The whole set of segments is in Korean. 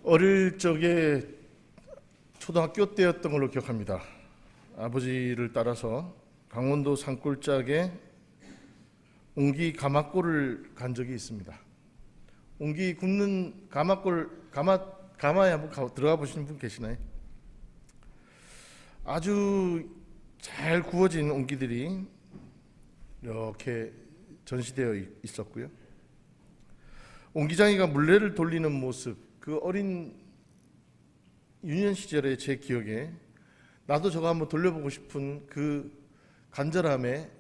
어릴 적에 초등학교 때였던 걸로 기억합니다. 아버지를 따라서 강원도 산골짜기에 옹기 가마골을 간 적이 있습니다. 옹기 굽는 가마골, 가마에 한번 들어가 보시는 분 계시나요? 아주 잘 구워진 옹기들이 이렇게 전시되어 있었고요. 옹기장이가 물레를 돌리는 모습, 그 어린 유년 시절의 제 기억에 나도 저거 한번 돌려보고 싶은 그 간절함에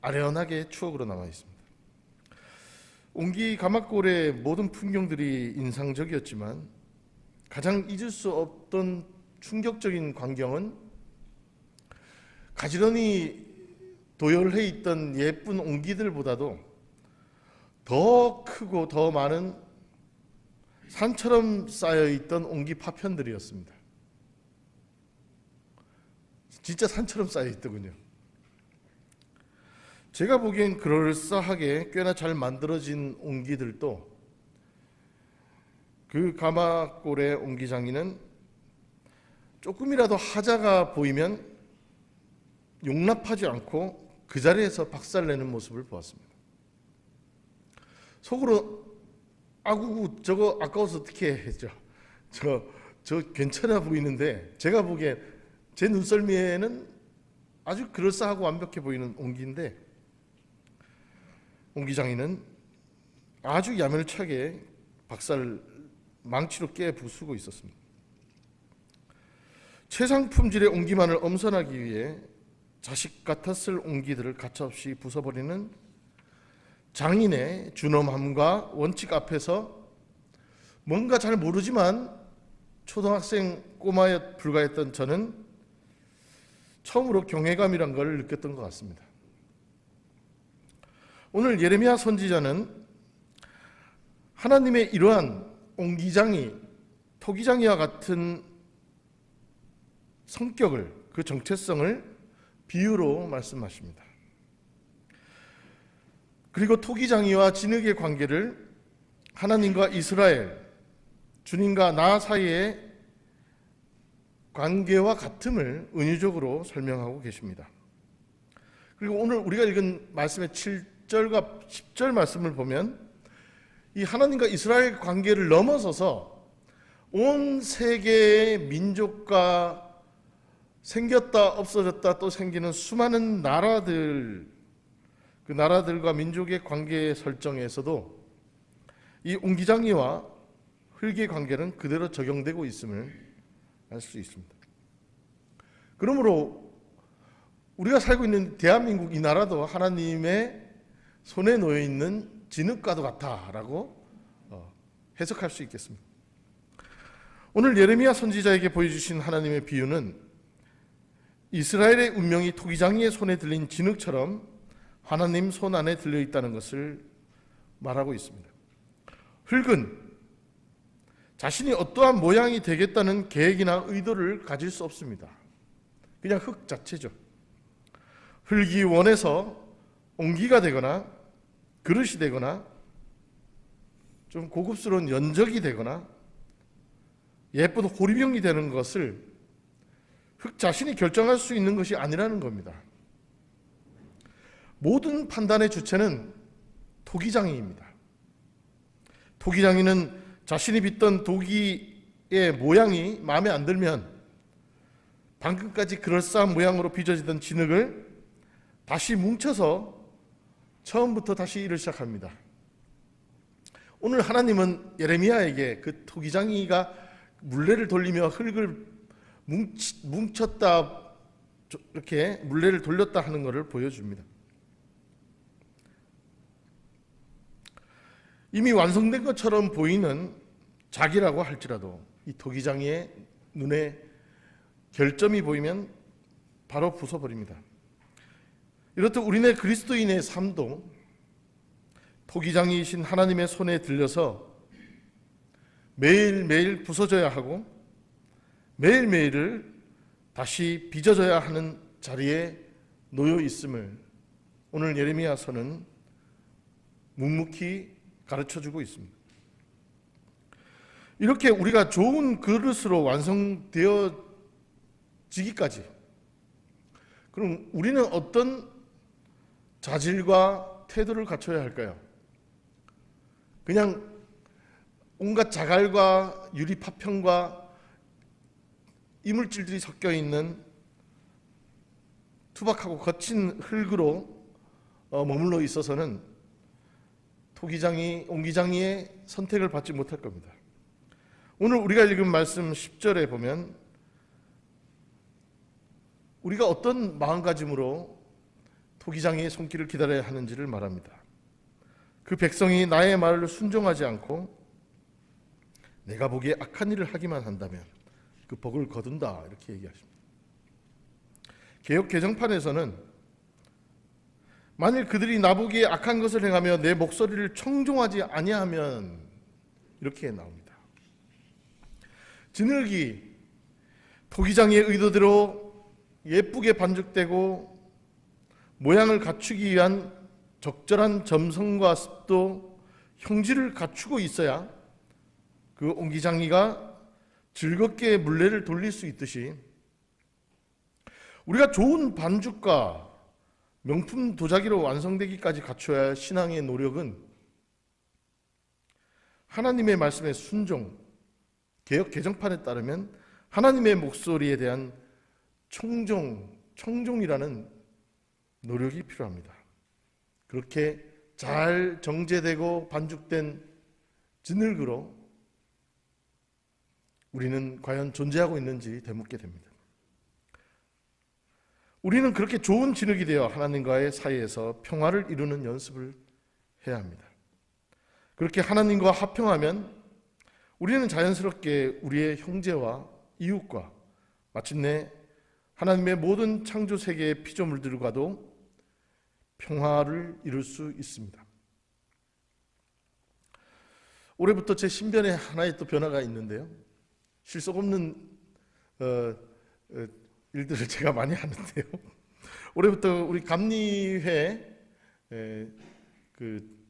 아련하게 추억으로 남아 있습니다. 옹기 가마골의 모든 풍경들이 인상적이었지만 가장 잊을 수 없던 충격적인 광경은 가지런히 도열해 있던 예쁜 옹기들보다도 더 크고 더 많은 산처럼 쌓여있던 옹기 파편들이었습니다. 진짜 산처럼 쌓여있더군요. 제가 보기엔 그럴싸하게 꽤나 잘 만들어진 옹기들도 그 가마골의 옹기장이는 조금이라도 하자가 보이면 용납하지 않고 그 자리에서 박살내는 모습을 보았습니다. 속으로 아구 저거 아까워서 어떻게 했죠? 저 괜찮아 보이는데 제가 보기엔 제 눈썰미에는 아주 그럴싸하고 완벽해 보이는 옹기인데 옹기장이는 아주 야멸차게 망치로 깨 부수고 있었습니다. 최상 품질의 옹기만을 엄선하기 위해 자식 같았을 옹기들을 가차없이 부숴버리는 장인의 준엄함과 원칙 앞에서 뭔가 잘 모르지만 초등학생 꼬마에 불과했던 저는 처음으로 경외감이란 걸 느꼈던 것 같습니다. 오늘 예레미야 선지자는 하나님의 이러한 옹기장이 토기장이와 같은 성격을, 그 정체성을 비유로 말씀하십니다. 그리고 토기장이와 진흙의 관계를 하나님과 이스라엘, 주님과 나 사이의 관계와 같음을 은유적으로 설명하고 계십니다. 그리고 오늘 우리가 읽은 말씀의 7절과 10절 말씀을 보면 이 하나님과 이스라엘 관계를 넘어서서 온 세계의 민족과 생겼다 없어졌다 또 생기는 수많은 나라들, 그 나라들과 민족의 관계 설정에서도 이 옹기장이와 흙의 관계는 그대로 적용되고 있음을 알 수 있습니다. 그러므로 우리가 살고 있는 대한민국 이 나라도 하나님의 손에 놓여 있는 진흙과도 같다라고 해석할 수 있겠습니다. 오늘 예레미야 선지자에게 보여주신 하나님의 비유는 이스라엘의 운명이 토기장이의 손에 들린 진흙처럼 하나님 손 안에 들려있다는 것을 말하고 있습니다. 흙은 자신이 어떠한 모양이 되겠다는 계획이나 의도를 가질 수 없습니다. 그냥 흙 자체죠. 흙이 원해서 옹기가 되거나 그릇이 되거나 좀 고급스러운 연적이 되거나 예쁜 호리병이 되는 것을 흙 자신이 결정할 수 있는 것이 아니라는 겁니다. 모든 판단의 주체는 토기장이입니다. 토기장이는 자신이 빚던 도기의 모양이 마음에 안 들면 방금까지 그럴싸한 모양으로 빚어지던 진흙을 다시 뭉쳐서 처음부터 다시 일을 시작합니다. 오늘 하나님은 예레미야에게 그 토기장이가 물레를 돌리며 흙을 뭉쳤다, 이렇게 물레를 돌렸다 하는 것을 보여줍니다. 이미 완성된 것처럼 보이는 자기라고 할지라도 이 토기장이의 눈에 결점이 보이면 바로 부숴버립니다. 이렇듯 우리네 그리스도인의 삶도 토기장이신 하나님의 손에 들려서 매일매일 부서져야 하고 매일매일을 다시 빚어져야 하는 자리에 놓여 있음을 오늘 이렇게 우리가 좋은 그릇으로 완성되어지기까지, 그럼 우리는 어떤 자질과 태도를 갖춰야 할까요? 그냥 온갖 자갈과 유리 파편과 이물질들이 섞여 있는 투박하고 거친 흙으로 머물러 있어서는 옹기장이의 선택을 받지 못할 겁니다. 오늘 우리가 읽은 말씀 10절에 보면 우리가 어떤 마음가짐으로 토기장이의 손길을 기다려야 하는지를 말합니다. 그 백성이 나의 말을 순종하지 않고 내가 보기에 악한 일을 하기만 한다면 그 복을 거둔다, 이렇게 얘기하십니다. 개역 개정판에서는 만일 그들이 나보기에 악한 것을 행하며 내 목소리를 청종하지 아니하면, 이렇게 나옵니다. 진흙이 토기장의 의도대로 예쁘게 반죽되고 모양을 갖추기 위한 적절한 점성과 습도, 형질을 갖추고 있어야 그 옹기장이가 즐겁게 물레를 돌릴 수 있듯이, 우리가 좋은 반죽과 명품 도자기로 완성되기까지 갖춰야 할 신앙의 노력은 하나님의 말씀에 순종, 개역 개정판에 따르면 하나님의 목소리에 대한 청종이라는 노력이 필요합니다. 그렇게 잘 정제되고 반죽된 진흙으로 우리는 과연 존재하고 있는지 되묻게 됩니다. 우리는 그렇게 좋은 진흙이 되어 하나님과의 사이에서 평화를 이루는 연습을 해야 합니다. 그렇게 하나님과 합평하면 우리는 자연스럽게 우리의 형제와 이웃과 마침내 하나님의 모든 창조 세계의 피조물들과도 평화를 이룰 수 있습니다. 올해부터 제 신변에 하나의 또 변화가 있는데요. 실속 없는 일들을 제가 많이 하는데요. 올해부터 우리 감리회 그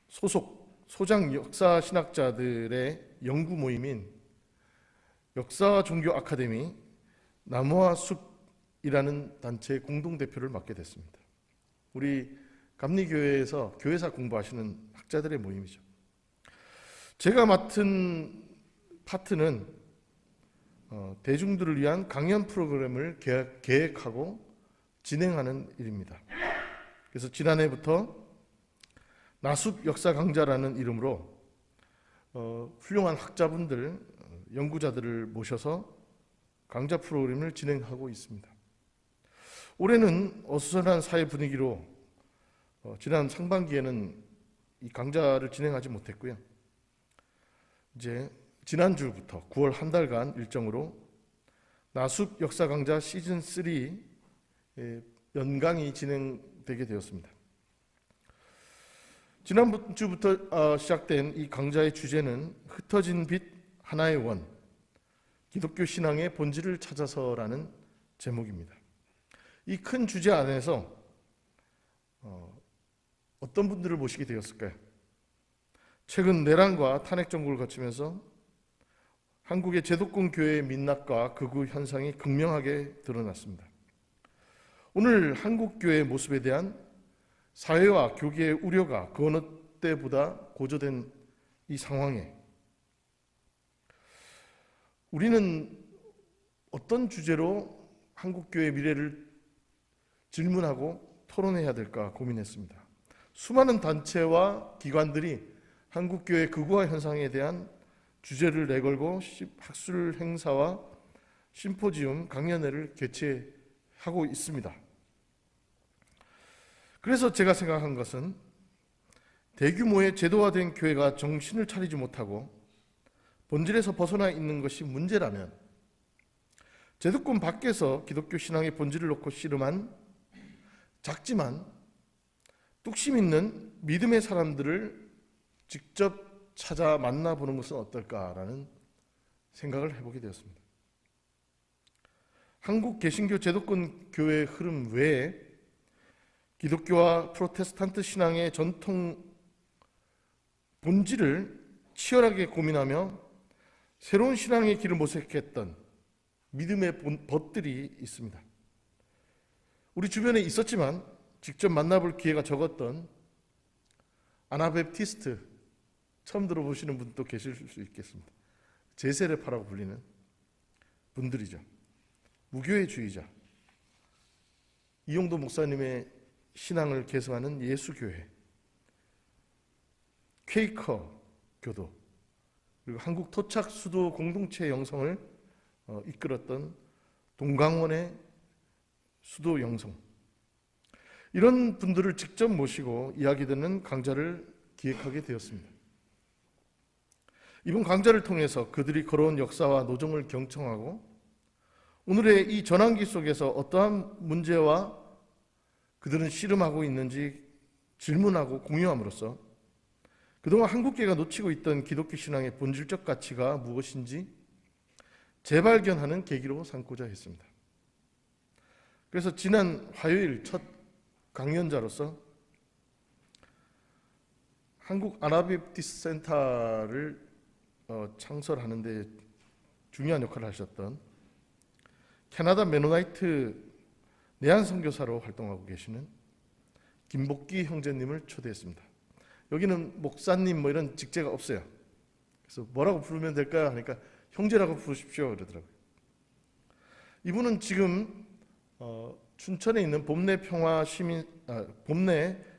소장 역사 신학자들의 연구 모임인 역사 종교 아카데미 나무와 숲이라는 단체의 공동 대표를 맡게 됐습니다. 우리 감리교회에서 교회사 공부하시는 학자들의 모임이죠. 제가 맡은 파트는 대중들을 위한 강연 프로그램을 계획하고 진행하는 일입니다. 그래서 지난해부터 나숲 역사 강좌라는 이름으로 훌륭한 학자분들, 연구자들을 모셔서 강좌 프로그램을 진행하고 있습니다. 올해는 어수선한 사회 분위기로 지난 상반기에는 이 강좌를 진행하지 못했고요. 이제 지난주부터 9월 한 달간 일정으로 나숲 역사 강좌 시즌 3 연강이 진행되게 되었습니다. 지난주부터 시작된 이 강좌의 주제는 흩어진 빛 하나의 원, 기독교 신앙의 본질을 찾아서라는 제목입니다. 이 큰 주제 안에서 어떤 분들을 모시게 되었을까요? 최근 내란과 탄핵 정국을 거치면서 한국의 제도권 교회의 민낯과 극우 현상이 극명하게 드러났습니다. 오늘 한국 교회의 모습에 대한 사회와 교계의 우려가 그 어느 때보다 고조된 이 상황에 우리는 어떤 주제로 한국 교회의 미래를 질문하고 토론해야 될까 고민했습니다. 수많은 단체와 기관들이 한국 교회 극우화 현상에 대한 주제를 내걸고 학술 행사와 심포지움, 강연회를 개최하고 있습니다. 그래서 제가 생각한 것은 대규모의 제도화된 교회가 정신을 차리지 못하고 본질에서 벗어나 있는 것이 문제라면 제도권 밖에서 기독교 신앙의 본질을 놓고 씨름한 작지만 뚝심 있는 믿음의 사람들을 직접 찾아 만나보는 것은 어떨까라는 생각을 해보게 되었습니다. 한국 개신교 제도권 교회의 흐름 외에 기독교와 프로테스탄트 신앙의 전통 본질을 치열하게 고민하며 새로운 신앙의 길을 모색했던 믿음의 벗들이 있습니다. 우리 주변에 있었지만 직접 만나볼 기회가 적었던 아나베프티스트, 처음 들어보시는 분도 계실 수 있겠습니다. 제세례파라고 불리는 분들이죠. 무교회주의자, 이용도 목사님의 신앙을 계승하는 예수교회, 퀘이커 교도, 그리고 한국 토착 수도 공동체 영성을 이끌었던 동강원의 수도 영성, 이런 분들을 직접 모시고 이야기 듣는 강좌를 기획하게 되었습니다. 이번 강좌를 통해서 그들이 걸어온 역사와 노정을 경청하고 오늘의 이 전환기 속에서 어떠한 문제와 그들은 씨름하고 있는지 질문하고 공유함으로써 그동안 한국교회가 놓치고 있던 기독교 신앙의 본질적 가치가 무엇인지 재발견하는 계기로 삼고자 했습니다. 그래서 지난 화요일 첫 강연자로서 한국 아나베프티스트 센터를 창설하는 데 중요한 역할을 하셨던 캐나다 메노나이트 내한 선교사로 활동하고 계시는 김복기 형제님을 초대했습니다. 여기는 목사님 뭐 이런 직제가 없어요. 그래서 뭐라고 부르면 될까요? 하니까 형제라고 부르십시오 그러더라고요. 이분은 지금 춘천에 있는 봄내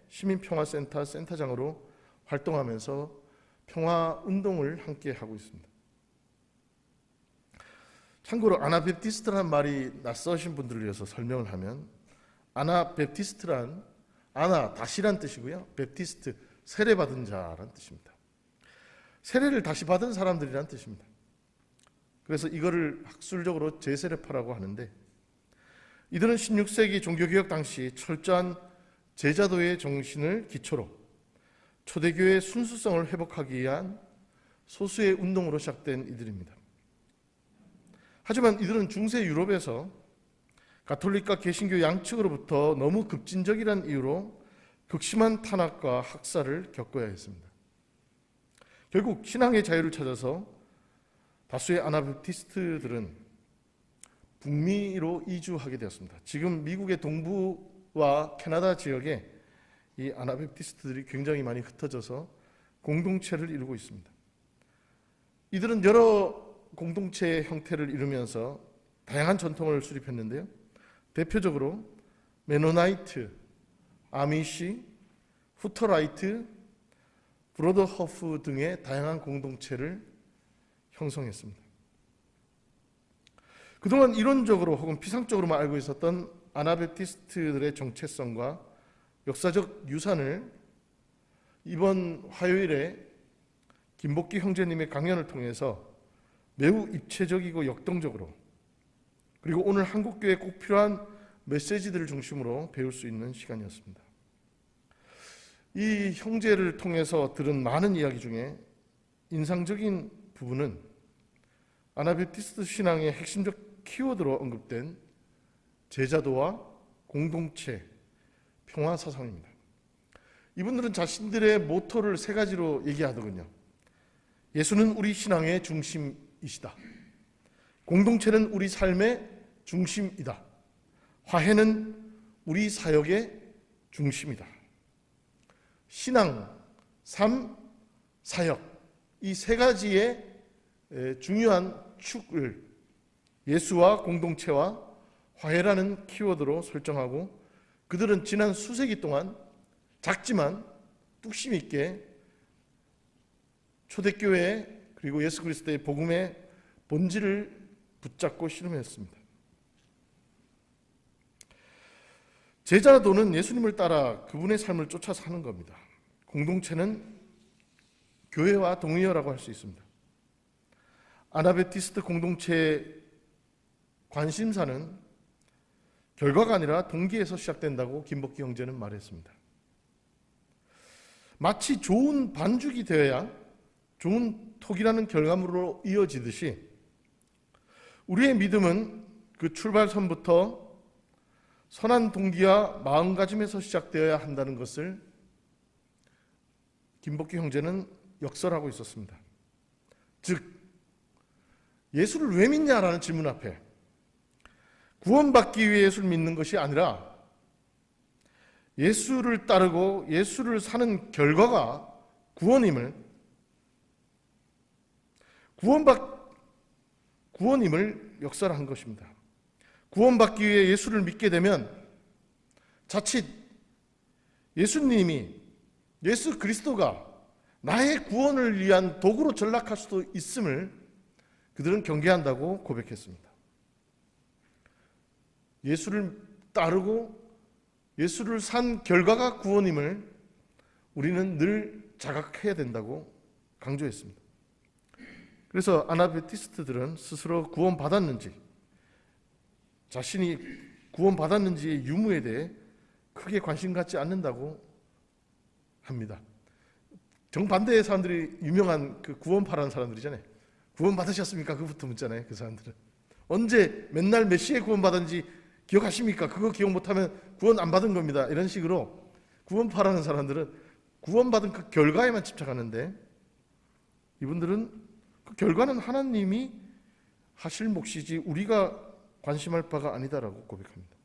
시민평화센터 센터장으로 활동하면서 평화 운동을 함께 하고 있습니다. 참고로 아나베프티스트라는 말이 낯서신 분들을 위해서 설명을 하면, 아나베프티스트란 아나 다시란 뜻이고요, 베프티스트 세례받은 자란 뜻입니다. 세례를 다시 받은 사람들이란 뜻입니다. 그래서 이거를 학술적으로 제세례파라고 하는데, 이들은 16세기 종교개혁 당시 철저한 제자도의 정신을 기초로 초대교회의 순수성을 회복하기 위한 소수의 운동으로 시작된 이들입니다. 하지만 이들은 중세 유럽에서 가톨릭과 개신교 양측으로부터 너무 급진적이라는 이유로 극심한 탄압과 학살을 겪어야 했습니다. 결국 신앙의 자유를 찾아서 다수의 아나베프티스트들은 북미로 이주하게 되었습니다. 지금 미국의 동부와 캐나다 지역에 이 아나베프티스트들이 굉장히 많이 흩어져서 공동체를 이루고 있습니다. 이들은 여러 공동체의 형태를 이루면서 다양한 전통을 수립했는데요. 대표적으로 메노나이트, 아미시, 후터라이트, 브로더허프 등의 다양한 공동체를 형성했습니다. 그동안 이론적으로 혹은 피상적으로만 알고 있었던 아나베프티스트들의 정체성과 역사적 유산을 이번 화요일에 김복기 형제님의 강연을 통해서 매우 입체적이고 역동적으로, 그리고 오늘 한국교회에 꼭 필요한 메시지들을 중심으로 배울 수 있는 시간이었습니다. 이 형제를 통해서 들은 많은 이야기 중에 인상적인 부분은 아나베프티스트 신앙의 핵심적 키워드로 언급된 제자도와 공동체, 평화 사상입니다. 이분들은 자신들의 모토를 세 가지로 얘기하더군요. 예수는 우리 신앙의 중심이시다. 공동체는 우리 삶의 중심이다. 화해는 우리 사역의 중심이다. 신앙, 삶, 사역, 이 세 가지의 중요한 축을 예수와 공동체와 화해라는 키워드로 설정하고, 그들은 지난 수세기 동안 작지만 뚝심 있게 초대교회 그리고 예수 그리스도의 복음의 본질을 붙잡고 씨름했습니다. 제자도는 예수님을 따라 그분의 삶을 쫓아 사는 겁니다. 공동체는 교회와 동의어라고 할 수 있습니다. 아나베프티스트 공동체의 관심사는 결과가 아니라 동기에서 시작된다고 김복기 형제는 말했습니다. 마치 좋은 반죽이 되어야 좋은 톡이라는 결과물로 이어지듯이 우리의 믿음은 그 출발선부터 선한 동기와 마음가짐에서 시작되어야 한다는 것을 김복기 형제는 역설하고 있었습니다. 즉 예수를 왜 믿냐라는 질문 앞에 구원받기 위해 예수를 믿는 것이 아니라 예수를 따르고 예수를 사는 결과가 구원임을 역설한 것입니다. 구원받기 위해 예수를 믿게 되면 자칫 예수 그리스도가 나의 구원을 위한 도구로 전락할 수도 있음을 그들은 경계한다고 고백했습니다. 예수를 따르고 예수를 산 결과가 구원임을 우리는 늘 자각해야 된다고 강조했습니다. 그래서 아나베티스트들은 스스로 구원받았는지, 자신이 구원받았는지의 유무에 대해 크게 관심 갖지 않는다고 합니다. 정반대의 사람들이 유명한 그 구원파라는 사람들이잖아요. 구원 받으셨습니까? 그부터 묻잖아요. 그 사람들은 언제 맨날 몇 시에 구원 받았는지 기억하십니까? 그거 기억 못하면 구원 안 받은 겁니다. 이런 식으로 구원파라는 사람들은 구원받은 그 결과에만 집착하는데, 이분들은 그 결과는 하나님이 하실 몫이지 우리가 관심할 바가 아니다라고 고백합니다.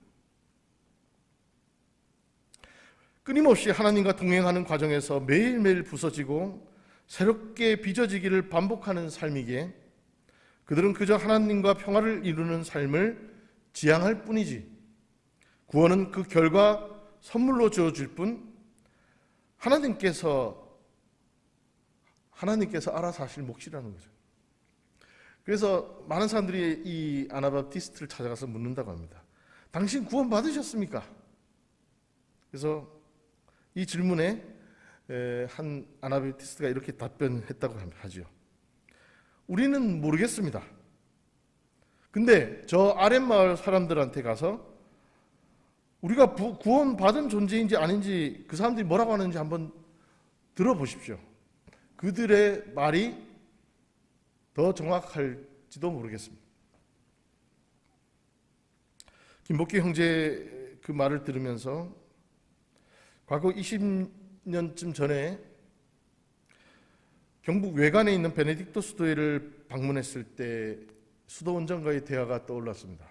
끊임없이 하나님과 동행하는 과정에서 매일매일 부서지고 새롭게 빚어지기를 반복하는 삶이기에 그들은 그저 하나님과 평화를 이루는 삶을 지향할 뿐이지, 구원은 그 결과 선물로 주어질 뿐 하나님께서 알아서 하실 몫이라는 거죠. 그래서 많은 사람들이 이 아나바티스트를 찾아가서 묻는다고 합니다. 당신 구원 받으셨습니까? 그래서 이 질문에 한 아나바티스트가 이렇게 답변했다고 하죠. 우리는 모르겠습니다. 근데 저 아랫마을 사람들한테 가서 우리가 구원받은 존재인지 아닌지 그 사람들이 뭐라고 하는지 한번 들어보십시오. 그들의 말이 더 정확할지도 모르겠습니다. 김복기 형제 그 말을 들으면서 과거 20년쯤 전에 경북 외관에 있는 베네딕토 수도회를 방문했을 때 수도 원장과의 대화가 떠올랐습니다.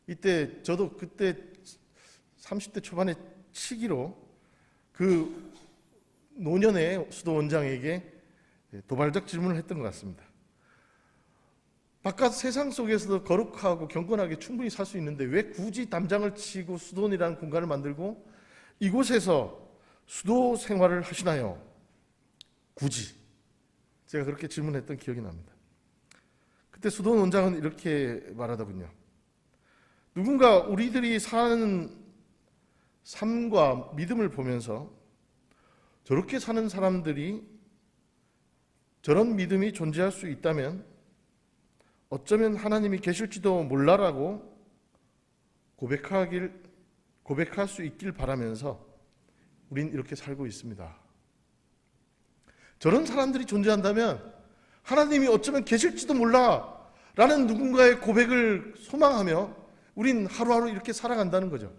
이때 저도 그때 30대 초반의 시기로 그 노년의 수도 원장에게 도발적 질문을 했던 것 같습니다. 바깥 세상 속에서도 거룩하고 경건하게 충분히 살 수 있는데 왜 굳이 담장을 치고 수도원이라는 공간을 만들고 이곳에서 수도 생활을 하시나요? 굳이. 제가 그렇게 질문했던 기억이 납니다. 그때 수도원 원장은 이렇게 말하더군요. 누군가 우리들이 사는 삶과 믿음을 보면서 저렇게 사는 사람들이 저런 믿음이 존재할 수 있다면 어쩌면 하나님이 계실지도 몰라라고 고백할 수 있길 바라면서 우린 이렇게 살고 있습니다. 저런 사람들이 존재한다면 하나님이 어쩌면 계실지도 몰라라는 누군가의 고백을 소망하며 우린 하루하루 이렇게 살아간다는 거죠.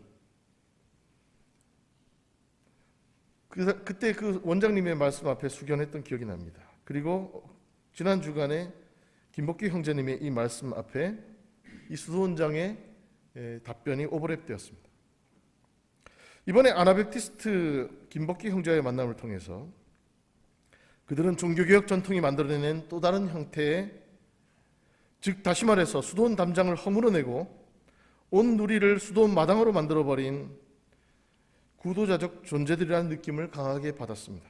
그때 그 원장님의 말씀 앞에 숙연했던 기억이 납니다. 그리고 지난 주간에 김복기 형제님의 이 말씀 앞에 이 수도원장의 답변이 오버랩되었습니다. 이번에 아나베티스트 김복기 형제와의 만남을 통해서 그들은 종교개혁 전통이 만들어낸 또 다른 형태의, 즉 다시 말해서 수도원 담장을 허물어내고 온 누리를 수도원 마당으로 만들어버린 구도자적 존재들이라는 느낌을 강하게 받았습니다.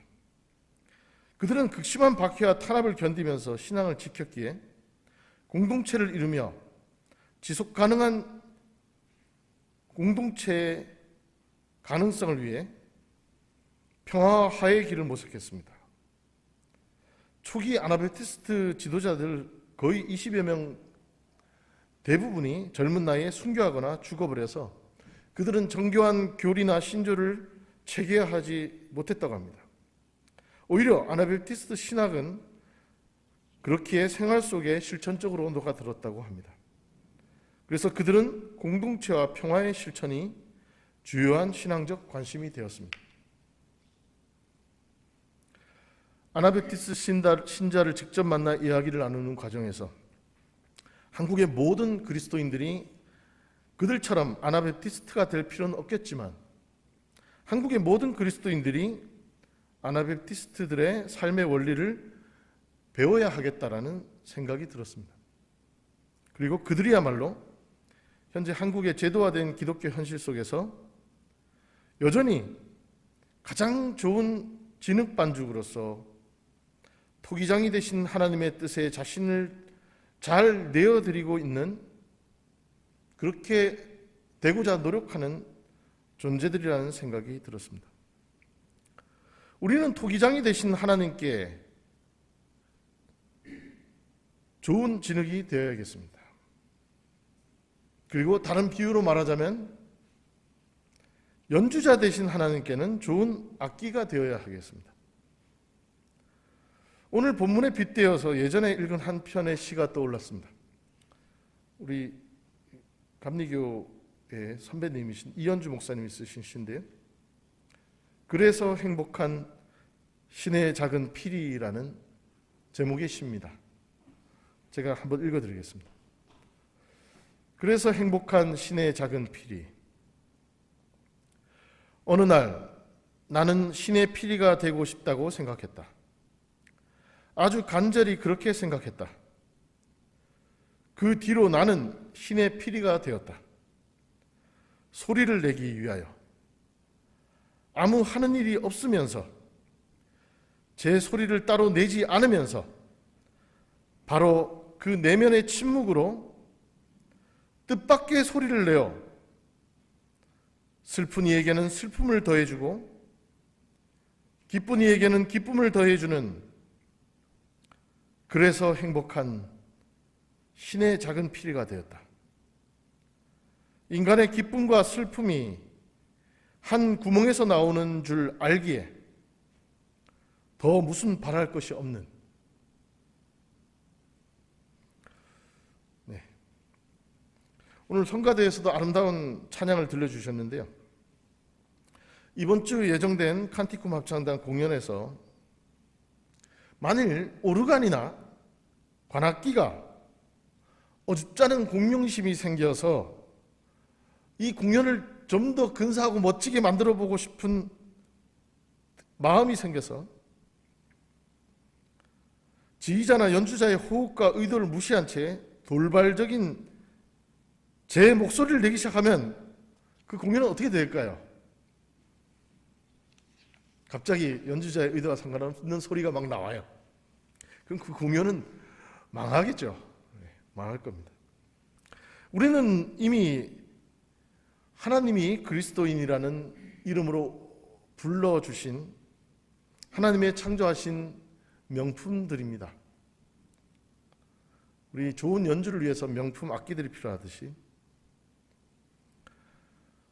그들은 극심한 박해와 탄압을 견디면서 신앙을 지켰기에 공동체를 이루며 지속 가능한 공동체의 가능성을 위해 평화와 화해의 길을 모색했습니다. 초기 아나베티스트 지도자들 거의 20여 명 대부분이 젊은 나이에 순교하거나 죽어버려서 그들은 정교한 교리나 신조를 체계화하지 못했다고 합니다. 오히려 아나베티스트 신학은 그렇기에 생활 속에 실천적으로 녹아들었다고 합니다. 그래서 그들은 공동체와 평화의 실천이 주요한 신앙적 관심이 되었습니다. 아나베티스트 신자를 직접 만나 이야기를 나누는 과정에서 한국의 모든 그리스도인들이 그들처럼 아나베프티스트가 될 필요는 없겠지만 한국의 모든 그리스도인들이 아나베프티스트들의 삶의 원리를 배워야 하겠다라는 생각이 들었습니다. 그리고 그들이야말로 현재 한국의 제도화된 기독교 현실 속에서 여전히 가장 좋은 진흙반죽으로서 토기장이 되신 하나님의 뜻에 자신을 잘 내어드리고 있는, 그렇게 되고자 노력하는 존재들이라는 생각이 들었습니다. 우리는 토기장이 되신 하나님께 좋은 진흙이 되어야겠습니다. 그리고 다른 비유로 말하자면 연주자 되신 하나님께는 좋은 악기가 되어야 하겠습니다. 오늘 본문에 빗대어서 예전에 읽은 한 편의 시가 떠올랐습니다. 우리 감리교의 선배님이신 이현주 목사님이 쓰신 시인데요. 그래서 행복한 신의 작은 피리라는 제목의 시입니다. 제가 한번 읽어드리겠습니다. 그래서 행복한 신의 작은 피리. 어느 날 나는 신의 피리가 되고 싶다고 생각했다. 아주 간절히 그렇게 생각했다. 그 뒤로 나는 신의 피리가 되었다. 소리를 내기 위하여. 아무 하는 일이 없으면서, 제 소리를 따로 내지 않으면서 바로 그 내면의 침묵으로 뜻밖의 소리를 내어 슬픈 이에게는 슬픔을 더해주고 기쁜 이에게는 기쁨을 더해주는, 그래서 행복한 신의 작은 피리가 되었다. 인간의 기쁨과 슬픔이 한 구멍에서 나오는 줄 알기에 더 무슨 바랄 것이 없는, 오늘 성가대에서도 아름다운 찬양을 들려주셨는데요. 이번 주 예정된 칸티쿰 합창단 공연에서 만일 오르간이나 관악기가 어줍지 않은 공명심이 생겨서 이 공연을 좀 더 근사하고 멋지게 만들어 보고 싶은 마음이 생겨서 지휘자나 연주자의 호흡과 의도를 무시한 채 돌발적인 제 목소리를 내기 시작하면 그 공연은 어떻게 될까요? 갑자기 연주자의 의도와 상관없는 소리가 막 나와요. 그럼 그 공연은 망하겠죠. 망할 겁니다. 우리는 이미 하나님이 그리스도인이라는 이름으로 불러주신 하나님의 창조하신 명품들입니다. 우리 좋은 연주를 위해서 명품 악기들이 필요하듯이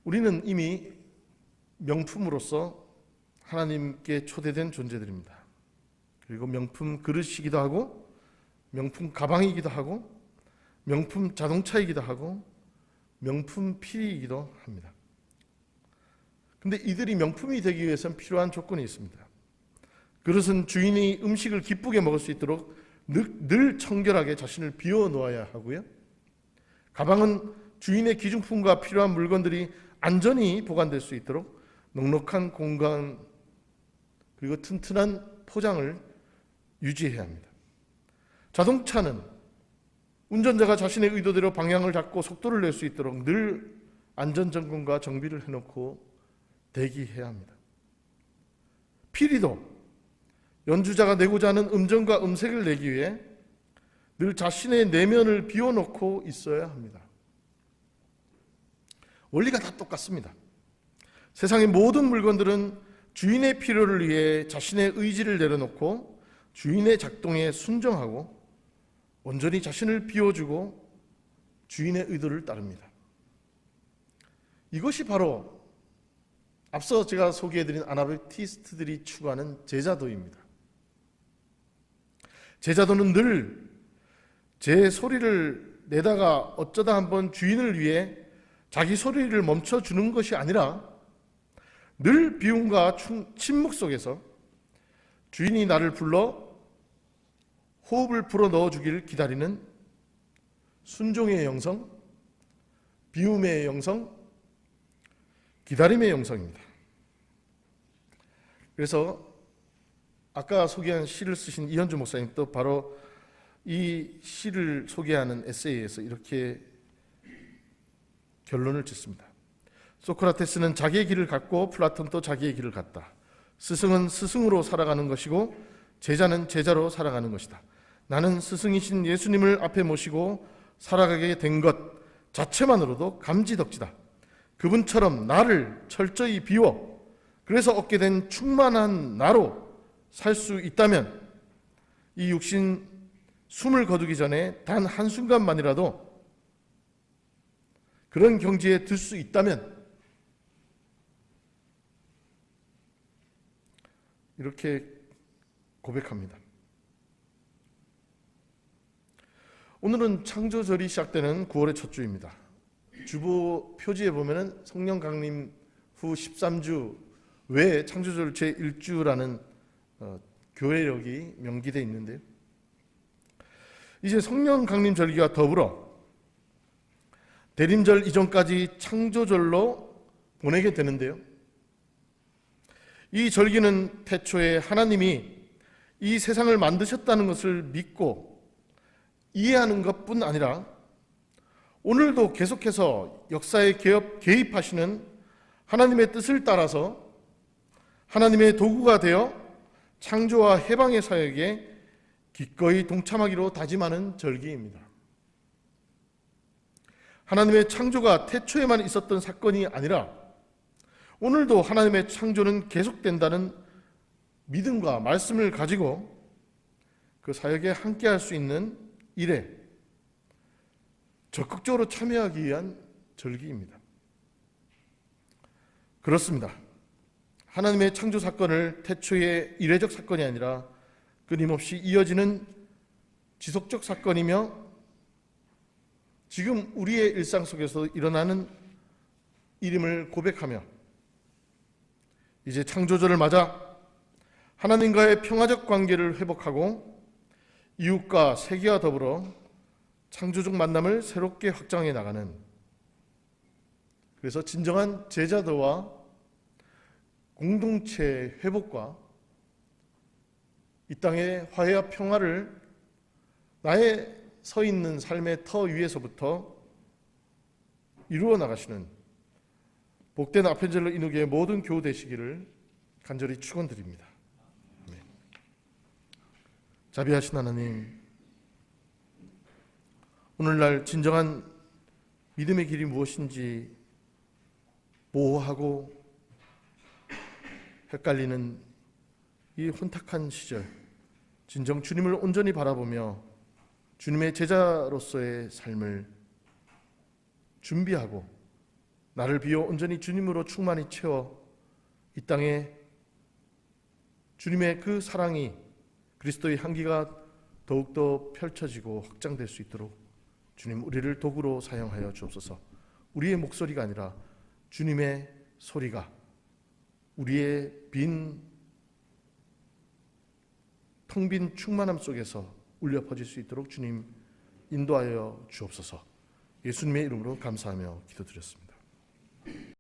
우리는 이미 명품으로서 하나님께 초대된 존재들입니다. 그리고 명품 그릇이기도 하고 명품 가방이기도 하고 명품 자동차이기도 하고 명품 피리이기도 합니다. 근데 이들이 명품이 되기 위해서는 필요한 조건이 있습니다. 그릇은 주인이 음식을 기쁘게 먹을 수 있도록 늘 청결하게 자신을 비워 놓아야 하고요. 가방은 주인의 기중품과 필요한 물건들이 안전히 보관될 수 있도록 넉넉한 공간 그리고 튼튼한 포장을 유지해야 합니다. 자동차는 운전자가 자신의 의도대로 방향을 잡고 속도를 낼 수 있도록 늘 안전점검과 정비를 해놓고 대기해야 합니다. 피리도 연주자가 내고자 하는 음정과 음색을 내기 위해 늘 자신의 내면을 비워놓고 있어야 합니다. 원리가 다 똑같습니다. 세상의 모든 물건들은 주인의 필요를 위해 자신의 의지를 내려놓고 주인의 작동에 순종하고 온전히 자신을 비워주고 주인의 의도를 따릅니다. 이것이 바로 앞서 제가 소개해드린 아나베프티스트들이 추구하는 제자도입니다. 제자도는 늘 제 소리를 내다가 어쩌다 한번 주인을 위해 자기 소리를 멈춰주는 것이 아니라 늘 비움과 침묵 속에서 주인이 나를 불러 호흡을 불어 넣어주기를 기다리는 순종의 영성, 비움의 영성, 기다림의 영성입니다. 그래서 아까 소개한 시를 쓰신 이현주 목사님도 바로 이 시를 소개하는 에세이에서 이렇게 결론을 짓습니다. 소크라테스는 자기의 길을 갔고 플라톤도 자기의 길을 갔다. 스승은 스승으로 살아가는 것이고 제자는 제자로 살아가는 것이다. 나는 스승이신 예수님을 앞에 모시고 살아가게 된 것 자체만으로도 감지덕지다. 그분처럼 나를 철저히 비워 그래서 얻게 된 충만한 나로 살 수 있다면, 이 육신 숨을 거두기 전에 단 한순간만이라도 그런 경지에 들 수 있다면, 이렇게 고백합니다. 오늘은 창조절이 시작되는 9월의 첫 주입니다. 주보 표지에 보면은 성령 강림 후 13주 외에 창조절 제1주라는 교회력이 명기되어 있는데요. 이제 성령 강림 절기와 더불어 대림절 이전까지 창조절로 보내게 되는데요. 이 절기는 태초에 하나님이 이 세상을 만드셨다는 것을 믿고 이해하는 것뿐 아니라 오늘도 계속해서 역사에 개입하시는 하나님의 뜻을 따라서 하나님의 도구가 되어 창조와 해방의 사역에 기꺼이 동참하기로 다짐하는 절기입니다. 하나님의 창조가 태초에만 있었던 사건이 아니라 오늘도 하나님의 창조는 계속된다는 믿음과 말씀을 가지고 그 사역에 함께할 수 있는 일에 적극적으로 참여하기 위한 절기입니다. 그렇습니다. 하나님의 창조 사건을 태초의 이례적 사건이 아니라 끊임없이 이어지는 지속적 사건이며 지금 우리의 일상 속에서 일어나는 일임을 고백하며 이제 창조절을 맞아 하나님과의 평화적 관계를 회복하고 이웃과 세계와 더불어 창조적 만남을 새롭게 확장해 나가는, 그래서 진정한 제자도와 공동체 회복과 이 땅의 화해와 평화를 나의 서 있는 삶의 터 위에서부터 이루어 나가시는 복된 아펜젤로 이누게의 모든 교우 되시기를 간절히 축원드립니다. 아멘. 자비하신 하나님, 오늘날 진정한 믿음의 길이 무엇인지 모호하고 헷갈리는 이 혼탁한 시절, 진정 주님을 온전히 바라보며 주님의 제자로서의 삶을 준비하고 나를 비워 온전히 주님으로 충만히 채워 이 땅에 주님의 그 사랑이, 그리스도의 향기가 더욱더 펼쳐지고 확장될 수 있도록 주님, 우리를 도구로 사용하여 주옵소서. 우리의 목소리가 아니라 주님의 소리가 우리의 텅 빈 충만함 속에서 울려 퍼질 수 있도록 주님 인도하여 주옵소서. 예수님의 이름으로 감사하며 기도드렸습니다.